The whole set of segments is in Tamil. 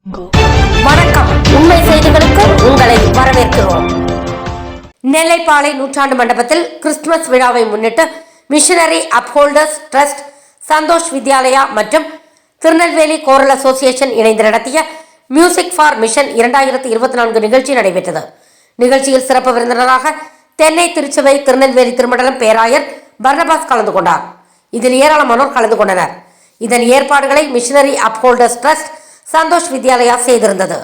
வணக்கம். உண்மை செய்திகளுக்கு உங்களை வரவேற்கிறோம். நெல்லைப்பாளை நூற்றாண்டு மண்டபத்தில் கிறிஸ்துமஸ் விழாவை முன்னிட்டு மிஷனரி அப்ஹோல்டர்ஸ் ட்ரஸ்ட், சந்தோஷ் வித்யாலயா மற்றும் திருநெல்வேலி கோரல் அசோசியேஷன் இணைந்து நடத்திய மியூசிக் ஃபார் மிஷன் 2024 நிகழ்ச்சி நடைபெற்றது. நிகழ்ச்சியில் சிறப்பு விருந்தினராக தென்னை திருச்சபை திருநெல்வேலி திருமண்டலம் பேராயர் பர்னபாஸ் கலந்து கொண்டார். இதில் ஏராளமானோர் கலந்து கொண்டனர். இதன் ஏற்பாடுகளை மிஷனரி அப்ஹோல்டர்ஸ் ட்ரஸ்ட், சந்தோஷ் வித்யாலயா செய்திருந்தது.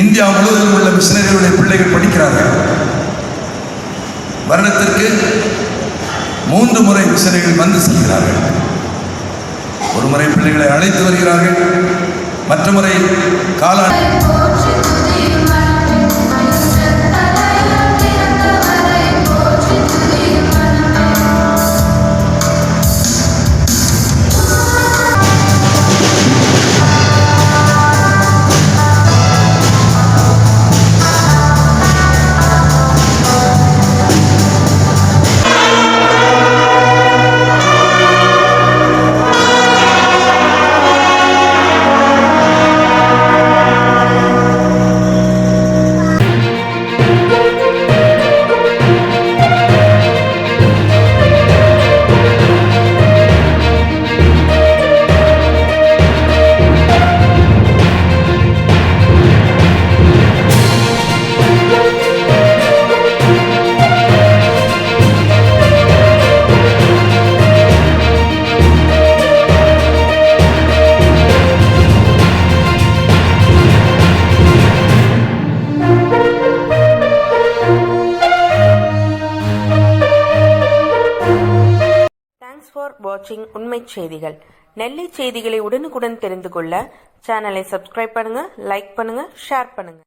இந்தியா முழுவதும் உள்ள மிஷனரிகளுடைய பிள்ளைகள் படிக்கிறார்கள். வருடத்திற்கு 3 முறை மிஷனரிகள் வந்து செல்கிறார்கள். ஒரு முறை பிள்ளைகளை அழைத்து வருகிறார்கள், மற்ற முறை காலாண்டு. ஃபார் வாட்சிங் உண்மை செய்திகள். நெல்லை செய்திகளை உடனுக்குடன் தெரிந்து கொள்ள சேனலை சப்ஸ்கிரைப் பண்ணுங்க, லைக் பண்ணுங்க, ஷேர் பண்ணுங்க.